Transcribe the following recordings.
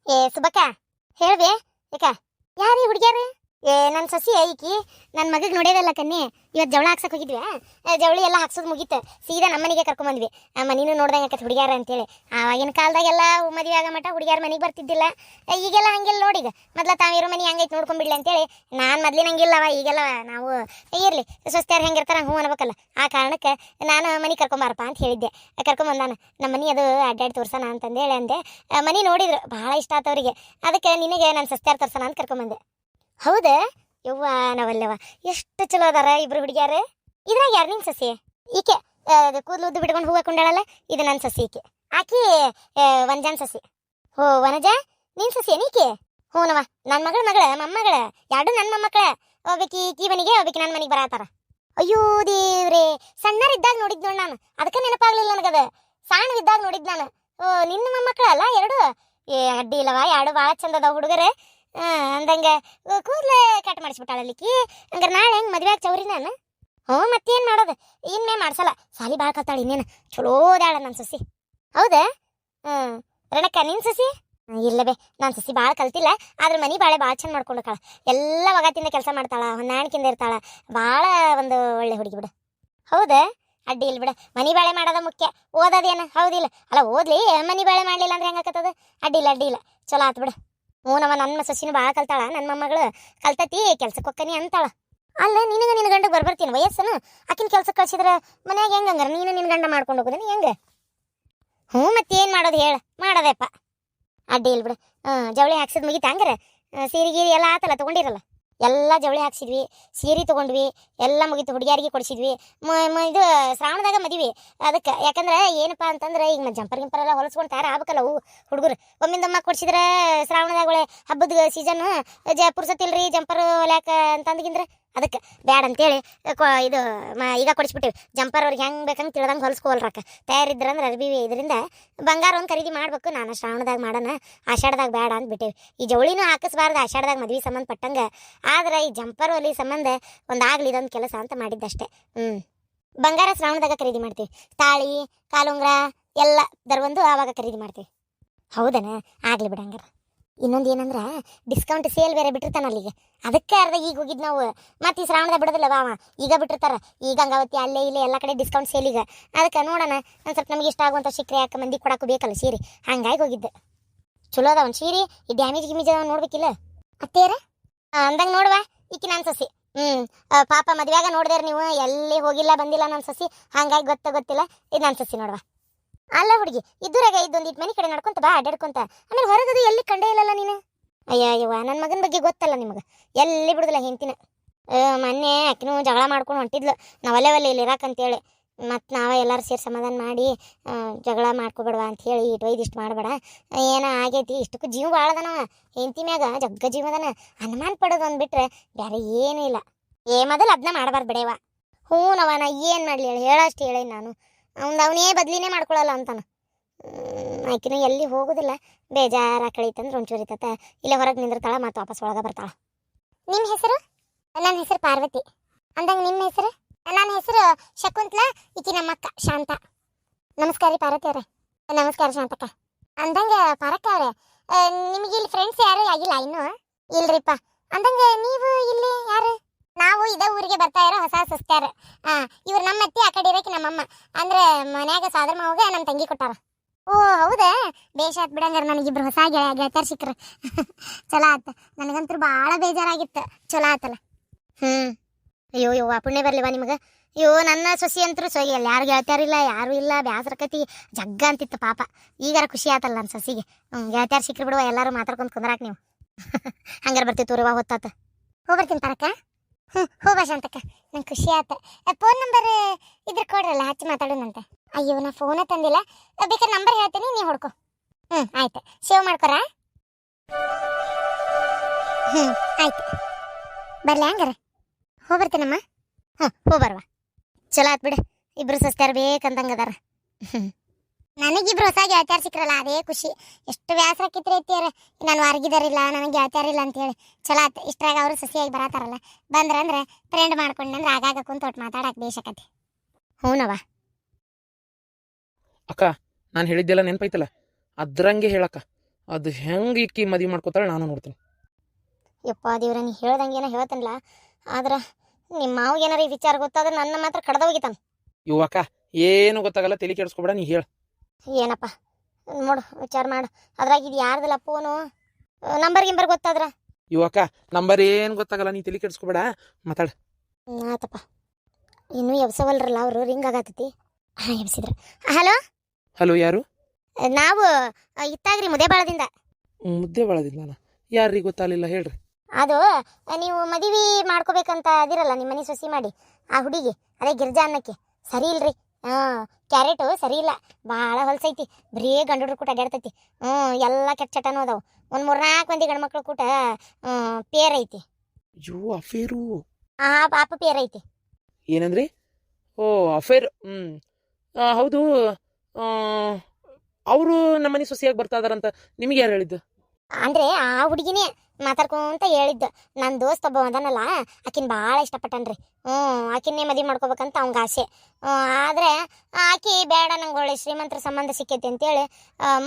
ಏ ಸುಬಕ್ಕ ಹೇಳ್ಬೆ ಯಾಕ ಯಾರೀ ಹುಡುಗ್ಯಾರ ನನ್ನ ಸಸಿ ಈಕಿ ನನ್ನ ಮಗಗೆ ನೋಡ್ಯದಲ್ಲ ಕನ್ನಿ ಇವತ್ತು ಜವಳ ಹಾಕ್ಸಕ್ ಹೋಗಿದ್ವಿ ಜವಳಿ ಎಲ್ಲ ಹಾಕ್ಸೋದು ಮುಗೀತು ಸೀದಾ ನಮ್ಮನಿಗೆ ಕರ್ಕೊಂಬಂದ್ವಿ ಮನೀನು ನೋಡ್ದಂಗೆ ಆಕತ್ ಹುಡುಗ್ಯಾರ ಅಂತೇಳಿ ಆವಾಗಿನ ಕಾಲದಾಗೆಲ್ಲ ಮದುವೆ ಆಗೋ ಮಟ್ಟ ಹುಡುಗ್ಯಾರ ಮನೆಗೆ ಬರ್ತಿದ್ದಿಲ್ಲ ಈಗೆಲ್ಲ ಹಂಗೆಲ್ಲ ನೋಡಿಗ ಮೊದ್ಲ ತಾವಿರೋ ಮನೆ ಹಂಗೈತೆ ನೋಡ್ಕೊಂಡ್ಬಿಡ್ಲಿ ಅಂತೇಳಿ ನಾನು ಮೊದ್ಲಿನ ಹಂಗಿಲ್ಲವ ಈಗೆಲ್ಲ ನಾವು ಇರ್ಲಿ ಸ್ವಸ್ತ್ಯಾರು ಹೆಂಗಿರ್ತಾರ ಹ್ಞೂ ಅನ್ಬೇಕಲ್ಲ ಆ ಕಾರಣಕ್ಕೆ ನಾನು ಮನೆ ಕರ್ಕೊಂಬಾರಪ್ಪ ಅಂತ ಹೇಳಿದ್ದೆ ಕರ್ಕೊಂಬಂದಾನ ನಮ್ಮ ಮನೆ ಅದು ಅಡ್ಡಾಡಿ ತೋರ್ಸೋಣ ಅಂತಂದೇಳಿ ಅಂದೆ ಮನೆ ನೋಡಿದ್ರು ಭಾಳ ಇಷ್ಟ ಆತವ್ರಿಗೆ ಅದಕ್ಕೆ ನಿನಗೆ ನಾನು ಸ್ವಸ್ತ್ಯಾರು ತೋರ್ಸೋಣ ಅಂತ ಕರ್ಕೊಂಬಂದೆ ಹೌದಾ ಯವ್ವ ನಾವಲ್ಲವ ಎಷ್ಟು ಚಲೋ ಅದಾರ ಇಬ್ರು ಹುಡುಗ್ಯಾರ ಇದ್ರಾಗ ಯಾರು ನಿನ್ ಸಸಿ ಈಕೆ ಕೂದಲು ಉದ್ದು ಬಿಟ್ಕೊಂಡು ಹೂವು ಹಾಕೊಂಡಾಳಲ್ಲ ಇದು ನನ್ನ ಸಸಿ ಈಕೆ ಆಕಿ ವಂಜಾನ್ ಸಸಿ ಹೋ ವನಜ ನಿನ್ ಸಸಿ ಏನೀಕೆ ಹ್ಞೂನವ ನನ್ನ ಮಗಳ ಮೊಮ್ಮಗಳ ಎರಡು ನನ್ನ ಮೊಮ್ಮಕ್ಕಳ ಒಬ್ಬಾಕಿ ಈಕಿ ಮನೆಗೆ ಒಬ್ಬಾಕಿ ನನ್ನ ಮನೆಗೆ ಬರತ್ತಾರ ಅಯ್ಯೋ ದೇವ್ರೆ ಸಣ್ಣರಿದ್ದಾಗ ನೋಡಿದ್ ನೋಡ್ ನಾನು ಅದಕ್ಕೆ ನೆನಪಾಗ್ಲಿಲ್ಲ ನನಗದ ಸಣ್ಣವಿದ್ದಾಗ ನೋಡಿದ್ ನಾನು ನಿನ್ನ ಮೊಮ್ಮಕ್ಕಳಲ್ಲ ಎರಡು ಅಡ್ಡಿ ಇಲ್ಲವ ಎರಡು ಭಾಳ ಚಂದ ಅದಾವ ಹುಡುಗರೆ ಅಂದಂಗೆ ಕೂದಲೇ ಕಟ್ ಮಾಡಿಸ್ಬಿಟ್ಟಾಳಲ್ಲಿಕ್ಕಿ ಹಂಗಾರೆ ನಾಳೆ ಹೆಂಗೆ ಮದುವೆ ಆಗಿ ಚೌರಿ ನಾನು ಹ್ಞೂ ಮತ್ತೇನು ಮಾಡೋದು ಇನ್ನೇ ಮಾಡ್ಸಲ್ಲ ಸಾಲಿ ಭಾಳ ಕಲ್ತಾಳೆ ಇನ್ನೇನು ಚಲೋ ದಾಳ ನನ್ನ ಸಸಿ ಹೌದಾ ರಣಕ್ಕ ನಿನ್ನ ಸಸಿ ಇಲ್ಲವೇ ನಾನು ಸಸಿ ಭಾಳ ಕಲ್ತಿಲ್ಲ ಆದ್ರೆ ಮನೆ ಬಾಳೆ ಭಾಳ ಚಂದ ಮಾಡ್ಕೊಂಡೋಕಾಳ ಎಲ್ಲ ಒಗತ್ತಿಂದ ಕೆಲಸ ಮಾಡ್ತಾಳ ಹೊಂದಾಣಿಕೆಯಿಂದ ಇರ್ತಾಳ ಭಾಳ ಒಂದು ಒಳ್ಳೆ ಹುಡುಗಿ ಬಿಡು ಹೌದಾ ಅಡ್ಡಿ ಇಲ್ಲ ಬಿಡ ಮನೆ ಬಾಳೆ ಮಾಡೋದ ಮುಖ್ಯ ಓದೋದೇನು ಹೌದಿಲ್ಲ ಅಲ್ಲ ಓದ್ಲಿ ಮನೆ ಬಾಳೆ ಮಾಡಲಿಲ್ಲ ಅಂದ್ರೆ ಹೆಂಗಾಕತ್ತದ ಅಡ್ಡಿ ಇಲ್ಲ ಚಲೋ ಆತು ಬಿಡ ಹ್ಞೂನವ ನನ್ನ ಸಸಿನೂ ಭಾಳ ಕಲ್ತಾಳ ನನ್ನ ಮೊಮ್ಮಗಳು ಕಲ್ತತಿ ಕೆಲ್ಸಕ್ಕೆ ಹೋಗ್ಕನಿ ಅಂತಾಳ ಅಲ್ಲ ನಿನಗೆ ನಿನ್ನ ಗಂಡಗೆ ಬರ್ತೀನಿ ವಯಸ್ಸನು ಆಕಿನ ಕೆಲ್ಸಕ್ಕೆ ಕಳ್ಸಿದ್ರೆ ಮನ್ಯಾಗ ಹೆಂಗಂಗಾರ ನೀನು ನಿನ್ನ ಗಂಡ ಮಾಡ್ಕೊಂಡು ಹೋಗೋದನಿ ಹೆಂಗೆ ಹ್ಞೂ ಮತ್ತೇನು ಮಾಡೋದು ಹೇಳ ಮಾಡೋದಪ್ಪ ಅಡ್ಡಿ ಇಲ್ಲ ಬಿಡು ಜವಳಿ ಹಾಕ್ಸಿದ್ ಮುಗಿತ ಹಂಗಾರೆ ಸೀರೆ ಗೀರಿ ಎಲ್ಲ ಆತಲ್ಲ ತೊಗೊಂಡಿರಲ್ಲ ಎಲ್ಲ ಜವಳಿ ಹಾಕ್ಸಿದ್ವಿ ಸೀರೆ ತೊಗೊಂಡ್ವಿ ಎಲ್ಲ ಮುಗಿತು ಹುಡುಗಿಯಾರಿಗೆ ಕೊಡಿಸಿದ್ವಿ ಇದು ಶ್ರಾವಣದಾಗ ಮದ್ವಿ ಅದಕ್ಕೆ ಯಾಕಂದ್ರೆ ಏನಪ್ಪ ಅಂತಂದ್ರೆ ಈಗ ಜಂಪರ್ ಗಿಂಪರ್ ಎಲ್ಲ ಹೊಲಸ್ಕೊಂಡು ತಯಾರು ಆಗ್ಬೇಕಲ್ಲ ಅವು ಹುಡುಗರು ಒಮ್ಮಿಂದಮ್ಮ ಕೊಡಿಸಿದ್ರೆ ಶ್ರಾವಣದಾಗ ಒಳ್ಳೆ ಹಬ್ಬದ ಸೀಸನ್ ಪುರ್ಸತ್ತಿಲ್ರಿ ಜಂಪರ್ ಹೊಲ್ಯಾಕ ಅಂತಂದ್ಗಿಂದ್ರೆ ಅದಕ್ಕೆ ಬ್ಯಾಡ ಅಂತೇಳಿ ಇದು ಈಗ ಕೊಡಿಸ್ಬಿಟ್ಟಿವಿ ಜಂಪರ್ ಅವ್ರಿಗೆ ಹೆಂಗೆ ಬೇಕಂಗೆ ತಿಳ್ದಂಗೆ ಹೊಲ್ಸ್ಕೊಲ್ರಕ್ಕ ತಯಾರಿದ್ರಂದ್ರೆ ಅರ್ಬಿ ಇದರಿಂದ ಬಂಗಾರ ಒಂದು ಖರೀದಿ ಮಾಡ್ಬೇಕು ನಾನು ಶ್ರಾವಣದಾಗ ಮಾಡೋಣ ಆಷಾಢದಾಗ ಬೇಡ ಅಂತ ಬಿಟ್ಟೇವಿ ಈ ಜವಳಿನೂ ಹಾಕಿಸ್ಬಾರ್ದು ಆಷಾಢದಾಗ ಮದ್ವೆ ಸಂಬಂಧಪಟ್ಟಂಗೆ ಆದ್ರೆ ಈ ಜಂಪರ್ ಒಲಿ ಸಂಬಂಧ ಒಂದಾಗ್ಲಿ ಇದೊಂದು ಕೆಲಸ ಅಂತ ಮಾಡಿದ್ದಷ್ಟೇ ಬಂಗಾರ ಶ್ರಾವಣದಾಗ ಖರೀದಿ ಮಾಡ್ತೀವಿ ತಾಳಿ ಕಾಲುಂಗ್ರ ಎಲ್ಲ ದರ್ಬಂದು ಆವಾಗ ಖರೀದಿ ಮಾಡ್ತೀವಿ ಹೌದನ ಆಗ್ಲಿ ಬಿಡ ಹಂಗಾರ ಇನ್ನೊಂದು ಏನಂದ್ರೆ ಡಿಸ್ಕೌಂಟ್ ಸೇಲ್ ಬೇರೆ ಬಿಟ್ಟಿರ್ತಾನ ಅಲ್ಲಿಗೆ ಅದಕ್ಕೆ ಅರ್ಧ ಈಗ ಹೋಗಿದ್ದು ನಾವು ಮತ್ತೆ ಈ ಶ್ರಾವಣದ ಬಿಡೋದಿಲ್ಲ ಬಾವ ಈಗ ಬಿಟ್ಟಿರ್ತಾರ ಈಗ ಗಂಗಾವತಿ ಅಲ್ಲೇ ಇಲ್ಲೇ ಎಲ್ಲ ಕಡೆ ಡಿಸ್ಕೌಂಟ್ ಸೇಲ್ ಈಗ ಅದಕ್ಕೆ ನೋಡೋಣ ಒಂದು ಸ್ವಲ್ಪ ನಮಗೆ ಇಷ್ಟ ಆಗುವಂಥ ಸಿಕ್ಕರೆ ಯಾಕೆ ಮಂದಿ ಕೊಡಕ್ಕೂ ಬೇಕಲ್ಲ ಸೀರೆ ಹಂಗಾಗಿ ಹೋಗಿದ್ದೆ ಚಲೋ ಅದ ಒಂದು ಸೀರೆ ಈ ಡ್ಯಾಮೇಜ್ ಗಿಮೇಜ್ ಅದಾವ ನೋಡ್ಬೇಕಿಲ್ಲ ಅತ್ತೇರ ಅಂದಂಗೆ ನೋಡುವ ಈಕಿ ನನ್ನ ಸಸಿ ಪಾಪ ಮದುವೆಯಾಗ ನೋಡಿದಾರೆ ನೀವು ಎಲ್ಲಿ ಹೋಗಿಲ್ಲ ಬಂದಿಲ್ಲ ನನ್ನ ಸಸಿ ಹಂಗಾಗಿ ಗೊತ್ತಿಲ್ಲ ಇದು ನನ್ನ ಸಸಿ ನೋಡುವ ಅಲ್ಲ ಹುಡುಗಿ ಇದ್ದೂರಾಗ ಇದೊಂದಿಟ್ಟು ಮನೆ ಕಡೆ ನಡ್ಕೊಂತ ಬಾ ಅಡ್ಡಾಡ್ಕೊಂತ ಆಮೇಲೆ ಹೊರಗದು ಎಲ್ಲಿ ಕಂಡೇ ಇಲ್ಲಲ್ಲ ನೀನು ಅಯ್ಯವ್ವ ನನ್ನ ಮಗನ ಬಗ್ಗೆ ಗೊತ್ತಲ್ಲ ನಿಮಗೆ ಎಲ್ಲಿ ಬಿಡುದಿಲ್ಲ ಹೆಂಡ್ತಿನ ಮೊನ್ನೆ ಆಕಿನೂ ಜಗಳ ಮಾಡ್ಕೊಂಡು ಹೊಂಟಿದ್ಲು ನಾವಲ್ಲೇ ಇಲ್ಲಿ ಇರಾಕಂತೇಳಿ ಮತ್ತು ನಾವೇ ಎಲ್ಲರೂ ಸೇರಿ ಸಮಾಧಾನ ಮಾಡಿ ಜಗಳ ಮಾಡ್ಕೊಬೇಡವಾ ಅಂಥೇಳಿ ಇಷ್ಟು ಮಾಡಬೇಡ ಏನೋ ಆಗೈತಿ ಇಷ್ಟಕ್ಕೂ ಜೀವ ಭಾಳ ಅದನವ ಹೆಂಡ್ತಿ ಮ್ಯಾಗ ಜಗ್ಗ ಜೀವದನ ಅನುಮಾನ ಪಡೋದು ಅಂದ್ಬಿಟ್ರೆ ಬೇರೆ ಏನೂ ಇಲ್ಲ ಮೊದಲು ಅದನ್ನ ಮಾಡಬಾರ್ದು ಬಿಡೇವ ಹ್ಞೂ ನಾ ಏನು ಮಾಡಲಿ ಹೇಳಷ್ಟು ಹೇಳಿ ನಾನು ಅವನೇ ಬದ್ಲಿನೇ ಮಾಡ್ಕೊಳ್ಳಲ್ಲ ಅಂತಾನ ಆಕಿನ ಎಲ್ಲಿ ಹೋಗೋದಿಲ್ಲ ಬೇಜಾರ ಕಳೀತಂದ್ರೆ ಒಂಚೂರು ಇರ್ತತ ಇಲ್ಲೇ ಹೊರಗೆ ನಿಂದಿರ್ತಾಳ ಮತ್ತು ವಾಪಸ್ ಒಳಗೆ ಬರ್ತಾಳ ನಿಮ್ಮ ಹೆಸರು ನನ್ನ ಹೆಸರು ಪಾರ್ವತಿ ಅಂದಂಗೆ ನಿಮ್ಮ ಹೆಸರು ನನ್ನ ಹೆಸರು ಶಕುಂತ್ಲಾ ಈಕಿ ನಮ್ಮ ಅಕ್ಕ ಶಾಂತ ನಮಸ್ಕಾರ ರೀ ಪಾರ್ವತಿ ಅವರೇ ನಮಸ್ಕಾರ ಶಾಂತಕ್ಕ ಅಂದಂಗೆ ಪಾರಕ್ಕ ಅವರೇ ನಿಮಗೆ ಇಲ್ಲಿ ಫ್ರೆಂಡ್ಸ್ ಯಾರು ಆಗಿಲ್ಲ ಇನ್ನೂ ಇಲ್ರಿಪ್ಪ ಅಂದಂಗೆ ನೀವು ಇಲ್ಲಿ ಯಾರು ನಾವು ಇದೇ ಊರಿಗೆ ಬರ್ತಾ ಇರೋ ಹೊಸ ಸಸ್ತ್ಯಾರ ಇವ್ರು ನಮ್ಮ ಅತ್ತಿ ಆ ಕಡೆ ಇರೋಕೆ ನಮ್ಮಮ್ಮ ಅಂದ್ರೆ ಮನ್ಯಾಗ ಸಾದ್ರ ಮಾವಾಗ ನಮ್ಮ ತಂಗಿ ಕೊಟ್ಟಾರ ಓ ಹೌದಾ ಬೇಷ ಆತ್ ಬಿಡಂಗಾರ ನನಗಿಬ್ರು ಹೊಸ ಗೆಳತಿಯರ್ ಸಿಕ್ಕ್ರ ಚಲೋ ಆತ ನನಗಂತೂ ಭಾಳ ಬೇಜಾರಾಗಿತ್ತು ಚಲೋ ಆತಲ್ಲ ಅಯ್ಯೋ ಯವ್ವ ಪುಣ್ಯ ಬರ್ಲಿವಾ ನಿಮಗೆ ಅಯ್ಯೋ ನನ್ನ ಸೊಸಿ ಅಂತರೂ ಸೊಯ್ಯಲ್ಲ ಯಾರು ಗೆಳತಿಯಾರಿಲ್ಲ ಯಾರು ಇಲ್ಲ ಬ್ಯಾಸರಕತಿ ಜಗ್ಗ ಅಂತಿತ್ತು ಪಾಪ ಈಗಾರ ಖುಷಿ ಆತಲ್ಲ ನನ್ನ ಸೊಸಿಗೆ ಗೆಳತಿಯಾರು ಸಿಕ್ಕ್ರಿ ಬಿಡುವ ಎಲ್ಲರೂ ಮಾತಾಡ್ಕೊಂಡು ಕುಂದ್ರಾಕ ನೀವು ಹಂಗಾರ ಬರ್ತೀವಿ ತೋರಿವಾ ಹೊತ್ತಾತ ಹೋಗ್ಬರ್ತೀನಿ ಪರಕ್ಕ ಹೋಗ ಶಾಂತಕ್ಕ ನಂಗೆ ಖುಷಿ ಆತ ಫೋನ್ ನಂಬರ್ ಇದ್ರ ಕೊಡ್ರಲ್ಲ ಹಚ್ಚಿ ಮಾತಾಡೋಣಂತೆ ಅಯ್ಯೋ ನಾ ಫೋನೇ ತಂದಿಲ್ಲ ಬೇಕಾದ್ರೆ ನಂಬರ್ ಹೇಳ್ತೀನಿ ನೀವು ಹೊಡ್ಕೊ ಆಯ್ತು ಸೇವ್ ಮಾಡ್ಕೊರ ಆಯ್ತು ಬರ್ಲಿ ಹಂಗಾರ ಹೋಗ್ಬರ್ತೀನಮ್ಮ ಹೋಗ್ಬರ್ವಾ ಚಲೋ ಆತ್ ಬಿಡ ಇಬ್ರು ಸಸ್ತಾರ ಬೇಕಂದಂಗೆ ಅದಾರ ನನಗಿಬ್ರು ಹೊಸ ಗೆಳತಿಯಾರು ಸಿಕ್ರಲ್ಲ ಅದೇ ಖುಷಿ ಎಷ್ಟು ವ್ಯಾಸರ ಆಕಿತ್ರಿ ಐತಿಯಾರ ನಾನು ವಾರಗಿದಾರಿಲ್ಲ ನನಗೆ ಗೆಳತಿಯಾರಿಲ್ಲ ಅಂತೇಳಿ ಚಲೋ ಆತ ಇಷ್ಟ್ರಾಗ ಅವರು ಸಸಿಯಾಗಿ ಬರತಾರಲ್ಲ ಬಂದ್ರಂದ್ರೆ ಫ್ರೆಂಡ್ ಮಾಡ್ಕೊಂಡ್ರೆ ಆಗಾಗ ಕುಂತ ಒಟ್ಟು ಮಾತಾಡಕ್ಕೆ ಬೇಷಕತಿ ಹ್ಞೂನವ ಅಕ್ಕ ನಾನು ಹೇಳಿದ್ದೆಲ್ಲ ನೆನಪೈತಲ್ಲ ಅದ್ರಂಗೆ ಹೇಳಕ್ಕ ಅದು ಹೆಂಗೆ ಈಕಿ ಮದುವೆ ಮಾಡ್ಕೋತಾಳೆ ನಾನು ನೋಡ್ತೀನಿ. ಯಪ್ಪ ದೇವ್ರ, ನೀ ಹೇಳ್ದಂಗೇನ ಹೇಳ್ತಾನಲ್ಲ, ಆದ್ರೆ ನಿಮ್ಮ ಮಾವಿಗೆ ಏನಾರ ಈ ವಿಚಾರ ಗೊತ್ತಾದ್ರೆ ನನ್ನ ಮಾತ್ರ ಕಡ್ದ ಹೋಗಿತಾನ. ಇವಕ್ಕ ಏನು ಗೊತ್ತಾಗಲ್ಲ, ತಲೆ ಕೆಡಿಸ್ಕೊಬೇಡ, ನೀ ಹೇಳು. ಏನಪ್ಪ ನೋಡು, ವಿಚಾರ ಮಾಡು. ಅದ್ರಾಗ ಇದು ಯಾರ್ದಲ್ಲ ಫೋನು, ನಂಬರ್ ಗಿಂಬರ್ ಗೊತ್ತಾದ್ರ? ಇವಕ್ಕ ನಂಬರ್ ಏನು ಗೊತ್ತಾಗಲ್ಲ, ನೀ ತಲೆ ಕೆಡಿಸ್ಕೊಬೇಡ, ಮಾತಾಡು. ಆತಪ್ಪ. ಇನ್ನೂ ಎಬ್ಸವಲ್ರಲ್ಲ ಅವರು, ರಿಂಗ್ ಆಗತ್ತೈತಿ. ಹಾಂ, ಎಬ್ಸಿದ್ರ. ಹಲೋ ಹಲೋ, ಯಾರು? ನಾವು ಇತ್ತಾಗ್ರಿ ಮುದೇಬಾಳದಿಂದ. ಮುದ್ದೆ ಬಳದಿಲ್ಲ, ಯಾರಿಗೆ ಗೊತ್ತಾಗಲಿಲ್ಲ, ಹೇಳ್ರಿ. ಅದು ನೀವು ಮದುವೆ ಮಾಡ್ಕೋಬೇಕಂತ ಅದಿರಲ್ಲ, ನಿಮ್ಮ ಮನೆ ಸೊಸಿ ಮಾಡಿ ಆ ಹುಡುಗಿ, ಅದೇ ಗಿರ್ಜಾ ಅನ್ನಕ್ಕೆ ಸರಿ ಇಲ್ರಿ. ಕ್ಯಾರೆಟು ಸರಿ ಇಲ್ಲ, ಭಾಳ ಹೊಲ್ಸೈತಿ, ಬರೀ ಗಂಡುಡ್ರು ಕೂಟ ಅಡ್ಯಾಡ್ತೈತಿ. ಎಲ್ಲ ಕೆಟ್ಟ ಚಟನೂ ಅದಾವು. ಒಂದು 3-4 ಮಂದಿ ಗಂಡ್ಮಕ್ಳು ಕೂಟ ಪೇರ್ ಐತಿ. ಅಯ್ಯೋ, ಅಫೇರು. ಪಾಪ ಪೇರ್ ಐತಿ. ಏನಂದ್ರಿ? ಓ, ಅಫೇರ್. ಹೌದು. ಅವರು ನಮ್ಮನೆ ಸೊಸೆಯಾಗಿ ಬರ್ತಾ ಇದಾರಂತ ನಿಮಗೆ ಯಾರು ಹೇಳಿದ್ದು? ಅಂದ್ರೆ ಆ ಹುಡುಗಿನೇ ಮಾತಾಡ್ಕೊಂತ ಹೇಳಿದ್ದು. ನನ್ನ ದೋಸ್ತ ಒಬ್ಬ ಅದನ್ನಲ್ಲ, ಆಕಿನ ಭಾಳ ಇಷ್ಟಪಟ್ಟನ್ರಿ. ಆಕಿನ್ನೇ ಮದುವೆ ಮಾಡ್ಕೋಬೇಕಂತ ಅವಂಗ ಆಸೆ. ಆದರೆ ಆಕಿ ಬೇಡ, ನಂಗೆ ಒಳ್ಳೆ ಶ್ರೀಮಂತರ ಸಂಬಂಧ ಸಿಕ್ಕೈತಿ ಅಂತೇಳಿ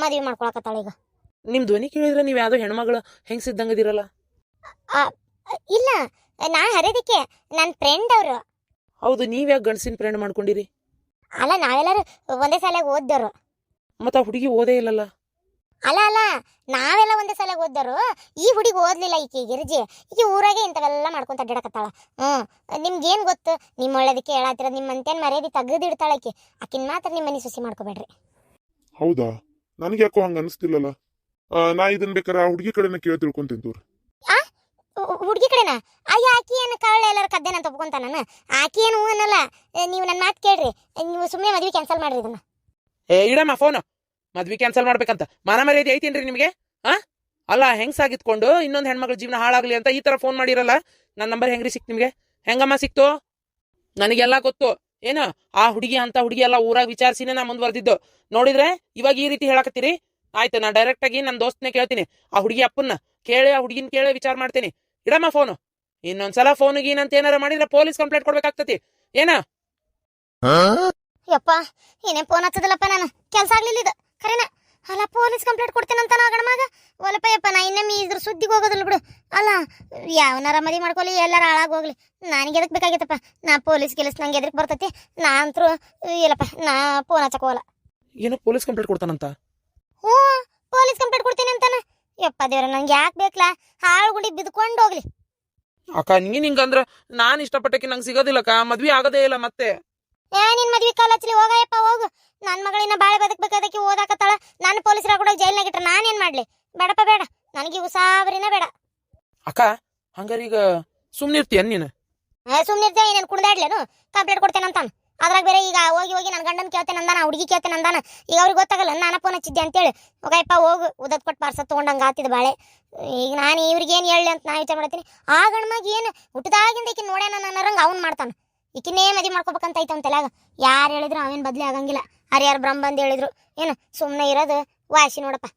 ಮದುವೆ ಮಾಡ್ಕೊಳಕತ್ತಾಳ ಈಗ. ನಿಮ್ಮ ಧ್ವನಿ ಕೇಳಿದ್ರೆ ನೀವು ಯಾವುದೋ ಹೆಣ್ಮಗಳು ಹೆಂಗಸಿದ್ದಂಗದಿರಲ್ಲ. ಇಲ್ಲ, ನಾ ಹರಿದಕ್ಕೆ ನನ್ನ ಫ್ರೆಂಡ್ ಅವರು. ಹೌದು, ನೀವ್ಯಾಕೆ ಗಂಡಸಿನ ಫ್ರೆಂಡ್ ಮಾಡ್ಕೊಂಡಿರಿ? ಅಲ್ಲ, ನಾವೆಲ್ಲರೂ ಒಂದೇ ಶಾಲೆಗೆ ಓದ್ದವರು. ಮತ್ತು ಆ ಹುಡುಗಿ ಓದೇ ಇಲ್ಲಲ್ಲ? ಅಲ್ಲ, ನಾವೆಲ್ಲ ಒಂದೇ ಸಲ ಓದ್ದವರು. ಈ ಹುಡುಗಿ ಓದ್ಲಿಲ್ಲ, ಈಕಿ ಗಿರ್ಜಿ. ಈಕಿ ಊರಾಗೆ ಇಂಥವೆಲ್ಲ ಮಾಡ್ಕೊಂತ ಅಡ್ಡಾಡಕತ್ತಾಳ. ನಿಮ್ಗೇನು ಗೊತ್ತು? ನಿಮ್ಮ ಒಳ್ಳೇದಕ್ಕೆ ಹೇಳತ್ತಿರ, ನಿಮ್ಮಂತೇನು ಮರ್ಯಾದೆ ತೆಗೆದಿಡ್ತಾಳ ಆಕಿ. ಆಕಿನ ಮಾತ್ರ ನಿಮ್ಮ ಮನೆ ಸೊಸಿ ಮಾಡ್ಕೋಬೇಡ್ರಿ. ಹೌದಾ? ನನಗೆ ಯಾಕೋ ಹಂಗ ಅನಿಸ್ತಿಲ್ಲಲ್ಲ. ನಾ ಇದನ್ ಬೇಕಾರೆ ಆ ಹುಡುಗಿ ಕಡೆನ ಕೇಳಿ ತಿಳ್ಕೊಂತೀನಿ ತೋರಿ. ಹುಡುಗಿ ಕಡೆನಾ? ಅಯ್ಯ, ಆಕಿ ಏನು ಕಳ್ಳ ಎಲ್ಲರೂ ಕದ್ದೇನಂತ ಒಪ್ಕೊಂತ ನಾನು. ಆಕಿ ಏನು ಅನ್ನಲ್ಲ. ನೀವು ನನ್ನ ಮಾತು ಕೇಳ್ರಿ, ನೀವು ಸುಮ್ಮನೆ ಮದುವೆ ಕ್ಯಾನ್ಸಲ್ ಮಾಡ್ರಿ ಇದನ್ನ. ಇಡಮ್ಮ ಫೋನು. ಮದ್ವೆ ಕ್ಯಾನ್ಸಲ್ ಮಾಡ್ಬೇಕಂತ ಮಾನ ಮರ್ಯಾದೆ ಐತೇನ್ರಿ ನಿಮಗೆ? ಅಲ್ಲ, ಹೆಂಗ್ಸಾಗಿತ್ಕೊಂಡು ಇನ್ನೊಂದು ಹೆಣ್ಮಕ್ಳ ಜೀವನ ಹಾಳಾಗ್ಲಿ ಅಂತ ಈ ತರ ಫೋನ್ ಮಾಡಿರಲ್ಲ. ನನ್ನ ನಂಬರ್ ಹೆಂಗ್ರಿ ಸಿಕ್ತು ನಿಮಗೆ? ಹೆಂಗಮ್ಮ ಸಿಕ್ತು? ನನಗೆಲ್ಲ ಗೊತ್ತು. ಏನು ಆ ಹುಡುಗಿ ಅಂತ ಹುಡುಗಿ ಎಲ್ಲ ಊರಾಗ ವಿಚಾರಿಸಿನೇ ನಾ ಮುಂದುವರೆದಿದ್ದು. ನೋಡಿದ್ರೆ ಇವಾಗ ಈ ರೀತಿ ಹೇಳಕತ್ತೀರಿ. ಆಯ್ತು, ನಾ ಡೈರೆಕ್ಟ್ ಆಗಿ ನನ್ನ ದೋಸ್ತನೇ ಕೇಳ್ತೀನಿ. ಆ ಹುಡುಗಿ ಅಪ್ಪನ್ನ ಕೇಳಿ, ಆ ಹುಡುಗಿನ ಕೇಳಿ ವಿಚಾರ ಮಾಡ್ತೀನಿ. ಇಡಮ್ಮ ಫೋನು. ಇನ್ನೊಂದ್ಸಲ ಫೋನಿಗೆ ಏನಂತ ಏನಾರ ಮಾಡಿದ್ರೆ ಪೊಲೀಸ್ ಕಂಪ್ಲೇಂಟ್ ಕೊಡ್ಬೇಕಾಗ್ತತಿ. ಏನ? ಯಪ್ಪ, ಏನೇ ಫೋನ್ ಹಚ್ಚದಲ್ಲಪ್ಪ, ನಾನು ಕೆಲಸ ಆಗ್ಲಿಲ್ಲ ಇದು ಕರೆನ. ಅಲ್ಲ, ಪೊಲೀಸ್ ಕಂಪ್ಲೇಂಟ್ ಕೊಡ್ತೇನಂತ ನಾ ಗಣಮಗ. ಒಲಪ್ಪ ಯಪ್ಪ, ನಾ ಇನ್ನೊಮ್ಮೆ ಇದ್ರ ಸುದ್ದಿಗೆ ಹೋಗೋದಿಲ್ಲ ಬಿಡು. ಅಲ್ಲ, ಯಾವನಾರ ಮದಿ ಮಾಡ್ಕೊಲಿ, ಎಲ್ಲಾರ ಹಾಳಾಗೋಗ್ಲಿ, ನನಗೆ ಎದಕ್ಕೆ ಬೇಕಾಗಿತ್ತಪ್ಪ? ನಾ ಪೊಲೀಸ್ ಕೆಲಸ ನಂಗೆ ಎದಕ್ಕೆ ಬರ್ತೈತಿ? ನಾ ಅಂತರೂ ಇಲ್ಲಪ್ಪ, ನಾ ಫೋನ್ ಹಚ್ಚಕೋಲ್ಲ. ಏನೋ ಪೊಲೀಸ್ ಕಂಪ್ಲೇಂಟ್ ಕೊಡ್ತಾನಂತ? ಹ್ಞೂ, ಪೊಲೀಸ್ ಕಂಪ್ಲೇಂಟ್ ಕೊಡ್ತೀನಿ ಅಂತಾನ. ಯಪ್ಪ ದೇವ್ರ, ನಂಗೆ ಯಾಕೆ ಬೇಕಲ್ಲ? ಹಾಳು ಗುಡಿ ಬಿದ್ಕೊಂಡು ಹೋಗ್ಲಿ. ಅಕ್ಕ, ಹಿಂಗಂದ್ರೆ ನಾನು ಇಷ್ಟಪಟ್ಟಕ್ಕೆ ನಂಗೆ ಸಿಗೋದಿಲ್ಲಕ್ಕ, ಮದ್ವೆ ಆಗೋದೇ ಇಲ್ಲ ಮತ್ತೆ. ನಿನ್ ಮದ್ವಿ ಕಾಲ ಹಚ್ಚಲಿ, ಹೋಗಯ್ಯಪ್ಪ ಹೋಗು. ನನ್ನ ಮಗಳಿನ ಬಾಳೆ ಬದುಕಬೇಕಾದಕ್ಕೆ ಓದಾಕತ್ತಾಳ. ನಾನು ಪೊಲೀಸರ ಕೂಡ ಜೈಲ್ನಾಗ ಇಟ್ರೆ ನಾನೇನ್ ಮಾಡ್ಲಿ? ಬೇಡಪ್ಪ ಬೇಡ, ನನಗೆ ಉಸಾಬರಿನ ಬೇಡ. ಅಕ್ಕ, ಹಂಗಾರೆ ಈಗ ಸುಮ್ನಿರ್ತೀಯ ನೀನು? ಸುಮ್ನಿರ್ತೇನೆ, ನಾನು ಕುಡ್ದಾಡ್ಲೇನು? ಕಂಪ್ಲೇಂಟ್ ಕೊಡ್ತೇನೆ ಅಂತಾನ. ಅದ್ರಾಗ ಬೇರೆ ಈಗ ಹೋಗಿ ನನ್ನ ಗಂಡನ ಕೇಳ್ತೇನೆ ಅಂದಾನ, ಹುಡುಗಿ ಕೇಳ್ತೇನೆ ಅಂದಾನ. ಈಗ ಅವ್ರಿಗೆ ಗೊತ್ತಾಗಲ್ಲ ನಾನು ಫೋನ್ ಹಚ್ಚಿದ್ದೆ ಅಂತೇಳಿ. ಹೋಗಯ್ಯಪ್ಪ ಹೋಗು, ಉದತ್ ಕೊಟ್ಟು ಪಾರ್ಸ ತೊಗೊಂಡಂಗೆ ಆತಿದ್ ಬಾಳೆ. ಈಗ ನಾನು ಇವ್ರಿಗೆ ಏನು ಹೇಳಿ ಅಂತ ನಾ ವಿಚಾರ ಮಾಡ್ತೀನಿ. ಆ ಗಂಡ್ಮಾಗ ಏನು ಹುಟ್ಟದಾಗಿಂದ ಈಕಿನ ನೋಡ್ಯಾನ ಅನ್ನೋರಂಗೆ ಅವ್ನು ಮಾಡ್ತಾನೆ. ಈಕಿನೇ ಮದುವೆ ಮಾಡ್ಕೋಬೇಕಂತ ಐತೆ ಅವ್ನ ತಲೆಯಾಗ. ಯಾರು ಹೇಳಿದ್ರು ಅವೇನು ಬದಲಿ ಆಗಂಗಿಲ್ಲ. ಹರಿಯಾರು ಬ್ರಹ್ಮ ಬಂದು ಹೇಳಿದ್ರು ಏನು ಸುಮ್ಮನೆ ಇರೋದು ವಾಸಿ ನೋಡಪ್ಪ.